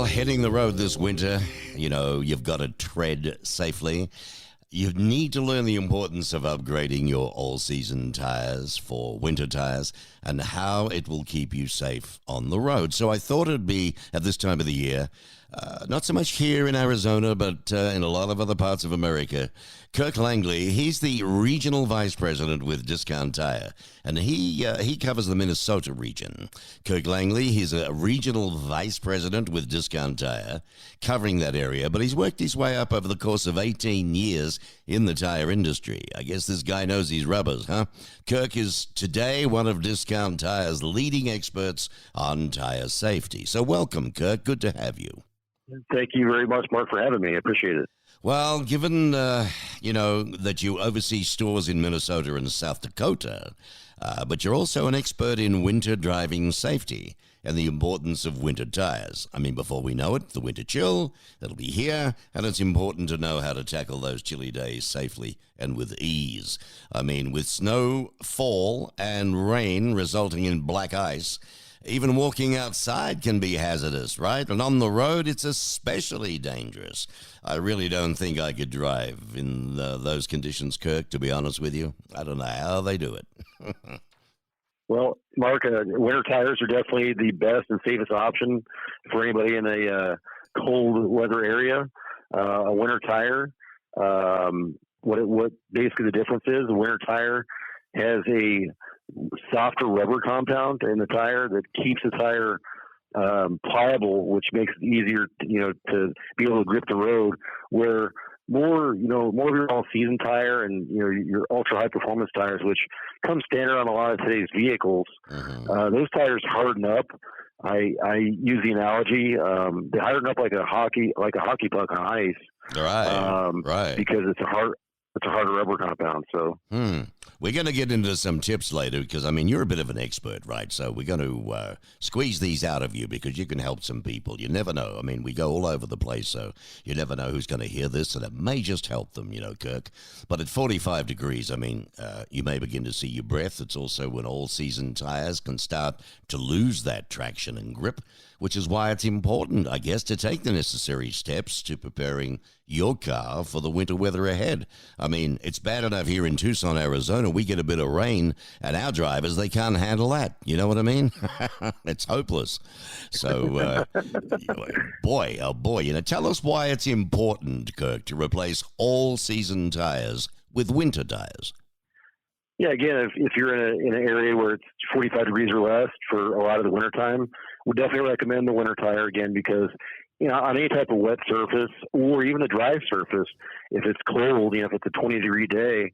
hitting the road this winter, you've got to tread safely. You need to learn the importance of upgrading your all-season tires for winter tires and how it will keep you safe on the road. So I thought it'd be at this time of the year, not so much here in Arizona, but in a lot of other parts of America. Kirk Langley, he's the regional vice president with Discount Tire, and he covers the Minnesota region. Kirk Langley, he's a regional vice president with Discount Tire, covering that area, but he's worked his way up over the course of 18 years in the tire industry. I guess this guy knows his rubbers, huh? Kirk is today one of Discount Tire's leading experts on tire safety. So welcome, Kirk. Good to have you. Thank you very much, Mark, for having me. I appreciate it. Well, given, that you oversee stores in Minnesota and South Dakota, but you're also an expert in winter driving safety and the importance of winter tires. I mean, before we know it, the winter chill, that'll be here, and it's important to know how to tackle those chilly days safely and with ease. I mean, with snow, fall, and rain resulting in black ice, even walking outside can be hazardous, right? And on the road, it's especially dangerous. I really don't think I could drive in those conditions, Kirk, to be honest with you. I don't know how they do it. Well, Mark, winter tires are definitely the best and safest option for anybody in a cold weather area. A winter tire, what basically the difference is, a winter tire has a softer rubber compound in the tire that keeps the tire pliable, which makes it easier, to be able to grip the road. Where more of your all-season tire and your ultra-high performance tires, which come standard on a lot of today's vehicles, those tires harden up. I use the analogy they harden up like a hockey puck on ice, right? Because it's a harder rubber compound. So we're going to get into some tips later because, you're a bit of an expert, right? So we're going to squeeze these out of you because you can help some people. You never know. We go all over the place, so you never know who's going to hear this, and it may just help them, Kirk. But at 45 degrees, you may begin to see your breath. It's also when all-season tires can start to lose that traction and grip, which is why it's important, I guess, to take the necessary steps to preparing your car for the winter weather ahead. It's bad enough here in Tucson, Arizona. We get a bit of rain, and our drivers, they can't handle that. You know what I mean? It's hopeless. So, boy, oh boy, tell us why it's important, Kirk, to replace all-season tires with winter tires. Yeah, again, if you're in an area where it's 45 degrees or less for a lot of the winter time, we definitely recommend the winter tire again because, on any type of wet surface or even a dry surface, if it's cold, if it's a 20-degree day,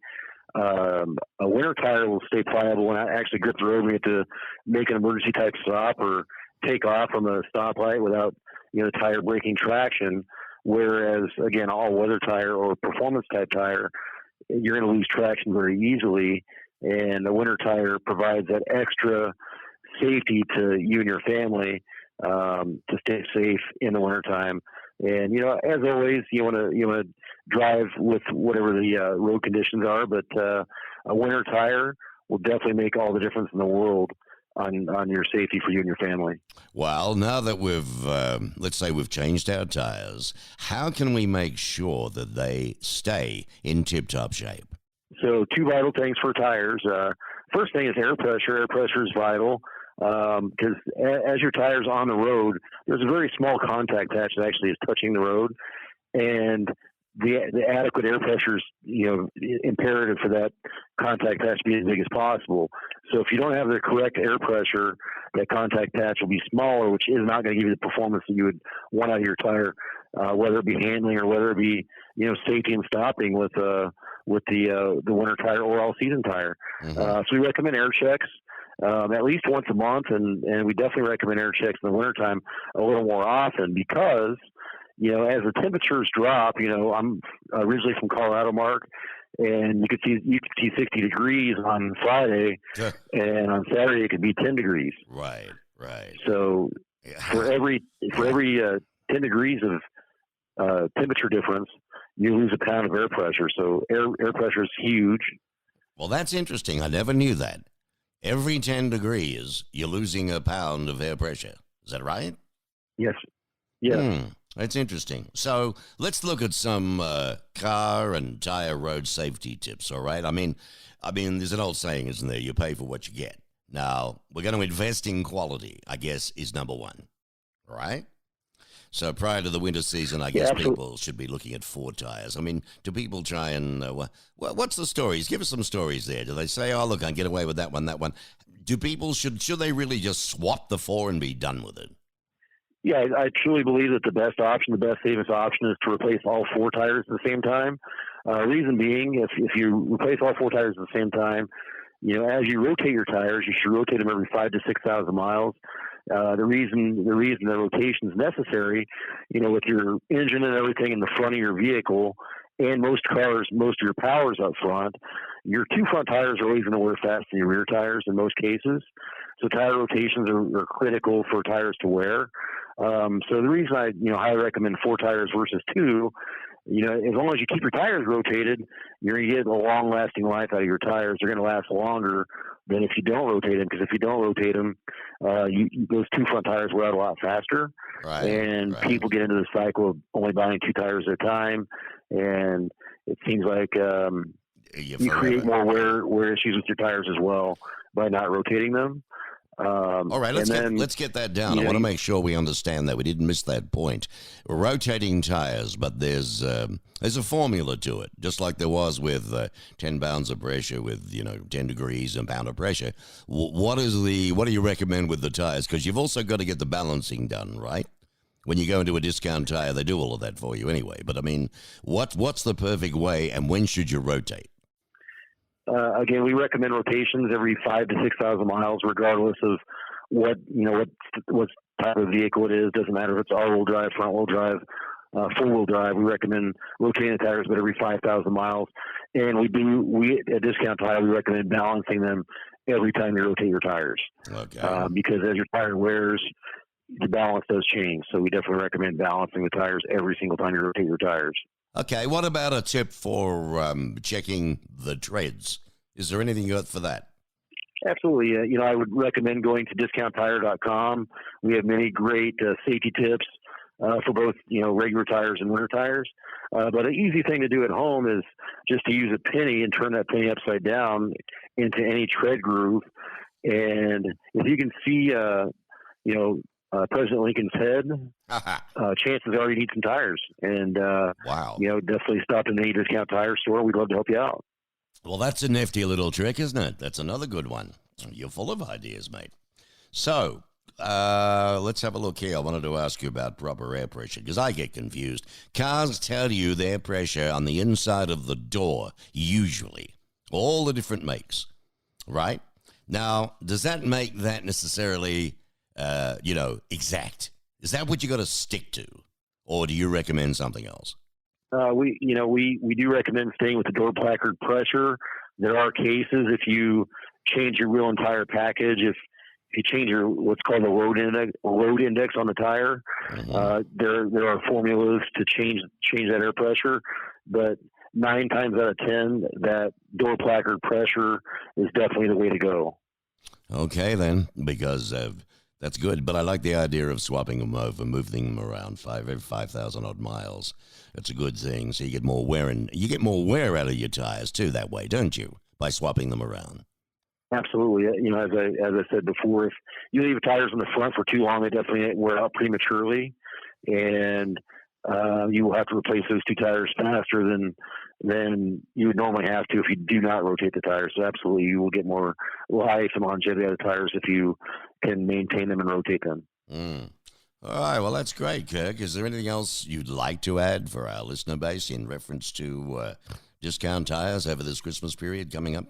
a winter tire will stay pliable and actually grip the road when you have to make an emergency type stop or take off from a stoplight without, the tire breaking traction. Whereas, again, all-weather tire or performance type tire, you're going to lose traction very easily, and the winter tire provides that extra safety to you and your family to stay safe in the wintertime. And as always, you want to drive with whatever the road conditions are, but a winter tire will definitely make all the difference in the world on your safety for you and your family. Well, now that we've let's say we've changed our tires, how can we make sure that they stay in tip-top shape? So 2 vital things for tires. First thing is air pressure. Air pressure is vital because as your tire's on the road, there's a very small contact patch that actually is touching the road, and the adequate air pressure is imperative for that contact patch to be as big as possible. So if you don't have the correct air pressure, that contact patch will be smaller, which is not going to give you the performance that you would want out of your tire, whether it be handling or whether it be safety and stopping with the winter tire or all season tire. So we recommend air checks at least once a month, and we definitely recommend air checks in the wintertime a little more often because as the temperatures drop, I'm originally from Colorado, Mark, and you could see 60 degrees on Friday, and on Saturday it could be 10 degrees. Right. So for every 10 degrees of temperature difference, you lose a pound of air pressure. So air pressure is huge. Well, that's interesting. I never knew that. Every 10 degrees, you're losing a pound of air pressure. Is that right? Yes. Yes. That's interesting. So let's look at some car and tire road safety tips. All right. I mean, there's an old saying, isn't there? You pay for what you get. Now we're going to invest in quality, I guess, is number one. Right. So prior to the winter season, I guess people should be looking at 4 tires. I mean, do people try and, what's the stories? Give us some stories there. Do they say, oh, look, I can get away with that one, that one? Do people, should they really just swap the 4 and be done with it? Yeah, I truly believe that the best option, the best safest option is to replace all 4 tires at the same time. Reason being, if you replace all 4 tires at the same time, as you rotate your tires, you should rotate them every 5,000 to 6,000 miles. The reason the rotation is necessary, with your engine and everything in the front of your vehicle, and most cars, most of your power's up front, your 2 front tires are always going to wear faster than your rear tires in most cases. So tire rotations are critical for tires to wear. So the reason I highly recommend 4 tires versus 2, as long as you keep your tires rotated, you're going to get a long-lasting life out of your tires. They're going to last longer than if you don't rotate them, because if you don't rotate them, those 2 front tires wear out a lot faster. Right. And people get into the cycle of only buying 2 tires at a time, and it seems like you create more wear issues with your tires as well by not rotating them. All right, let's get that down. I want to make sure we understand that. We didn't miss that point. Rotating tires, but there's a formula to it, just like there was with 10 pounds of pressure with 10 degrees and pound of pressure. What do you recommend with the tires? Because you've also got to get the balancing done, right? When you go into a discount tire, they do all of that for you anyway. But I mean, what's the perfect way, and when should you rotate? Again, we recommend rotations every 5,000 to 6,000 miles, regardless of what type of vehicle it is. Doesn't matter if it's all-wheel drive, front-wheel drive, four-wheel drive. We recommend rotating the tires, but every 5,000 miles. And we at Discount Tire, we recommend balancing them every time you rotate your tires. Okay. Because as your tire wears, the balance does change. So we definitely recommend balancing the tires every single time you rotate your tires. Okay, what about a tip for checking the treads? Is there anything you got for that? Absolutely. I would recommend going to discounttire.com. We have many great safety tips for both, regular tires and winter tires. But an easy thing to do at home is just to use a penny and turn that penny upside down into any tread groove. And if you can see, President Lincoln's head, chances are you need some tires. And, wow. Definitely stop in any Discount Tire store. We'd love to help you out. Well, that's a nifty little trick, isn't it? That's another good one. You're full of ideas, mate. So, let's have a look here. I wanted to ask you about proper air pressure, because I get confused. Cars tell you their pressure on the inside of the door, usually. All the different makes, right? Now, does that make that necessarily exact? Is that what you got to stick to, or do you recommend something else? We do recommend staying with the door placard pressure. There are cases if you change your wheel and tire package, if you change your what's called the load index on the tire, there are formulas to change that air pressure, but 9 times out of 10, that door placard pressure is definitely the way to go. Okay, then, because that's good, but I like the idea of swapping them over, moving them around 5,000 odd miles. That's a good thing. So you get more wear, and you get more wear out of your tires too that way, don't you? By swapping them around. Absolutely. As I said before, if you leave tires in the front for too long, they definitely wear out prematurely, and you will have to replace those 2 tires faster than you would normally have to if you do not rotate the tires. So absolutely, you will get more life and longevity out of tires if you can maintain them and rotate them. All right, well, that's great, Kirk. Is there anything else you'd like to add for our listener base in reference to Discount Tires over this Christmas period coming up?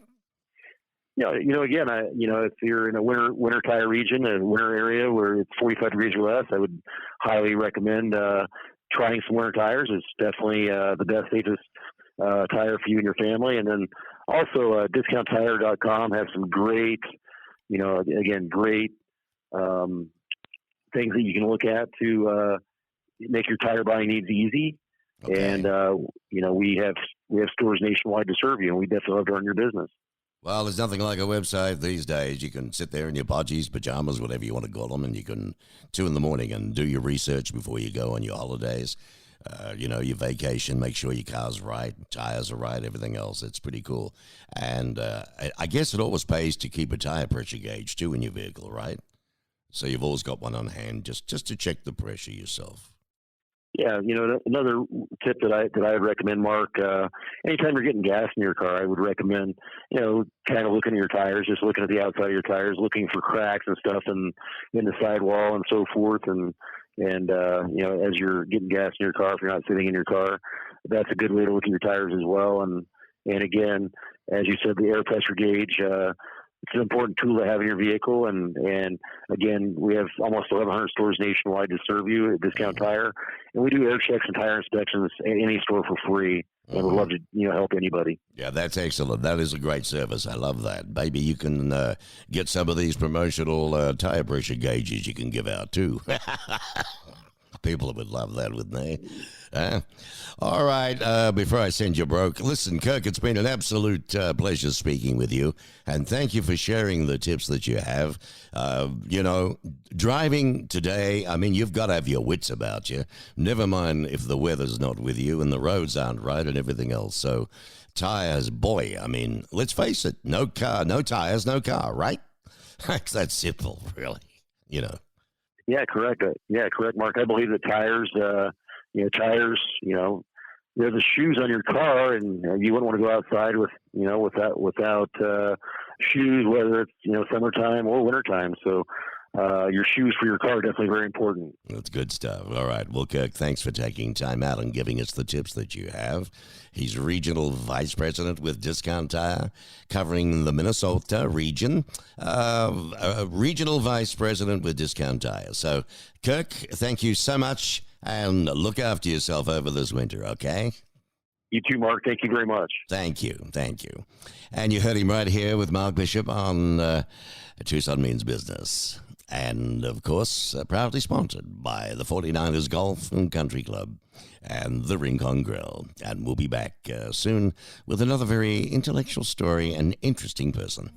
Again, if you're in a winter tire region, a winter area where it's 45 degrees or less, I would highly recommend trying some winter tires. It's definitely the best, safest tire for you and your family. And then also discounttire.com has some great, great things that you can look at to make your tire buying needs easy. Okay. And we have stores nationwide to serve you, and we definitely love to run your business. Well, there's nothing like a website these days. You can sit there in your podgies, pajamas, whatever you want to call them, and you can 2 in the morning and do your research before you go on your holidays. Your vacation. Make sure your car's right, tires are right, everything else. It's pretty cool. And I guess it always pays to keep a tire pressure gauge too in your vehicle, right? So you've always got one on hand just to check the pressure yourself. Yeah, another tip that I would recommend, Mark. Anytime you're getting gas in your car, I would recommend, kind of looking at your tires, just looking at the outside of your tires, looking for cracks and stuff in the sidewall and so forth. And as you're getting gas in your car, if you're not sitting in your car, that's a good way to look at your tires as well. And again, as you said, the air pressure gauge. It's an important tool to have in your vehicle, and again, we have almost 1,100 stores nationwide to serve you at Discount Tire, and we do air checks and tire inspections at any store for free, and we'd love to help anybody. Yeah, that's excellent. That is a great service. I love that. Maybe you can get some of these promotional tire pressure gauges you can give out too. People would love that, wouldn't they? All right, before I send you broke, listen, Kirk, it's been an absolute pleasure speaking with you, and thank you for sharing the tips that you have. Driving today, I mean, you've got to have your wits about you. Never mind if the weather's not with you and the roads aren't right and everything else. So, tires, boy, I mean, let's face it, no car, no tires, no car, right? It's that simple, really, Yeah, correct. Correct, Mark. I believe that tires, they're the shoes on your car, and you wouldn't want to go outside without shoes, whether it's summertime or wintertime. So your shoes for your car are definitely very important. That's good stuff. All right. Well, Kirk, thanks for taking time out and giving us the tips that you have. He's Regional Vice President with Discount Tire, covering the Minnesota region. Regional Vice President with Discount Tire. So, Kirk, thank you so much, and look after yourself over this winter, okay? You too, Mark. Thank you very much. Thank you. And you heard him right here with Mark Bishop on Tucson Means Business. And, of course, proudly sponsored by the 49ers Golf and Country Club and the Rincon Grill. And we'll be back soon with another very intellectual story and interesting person.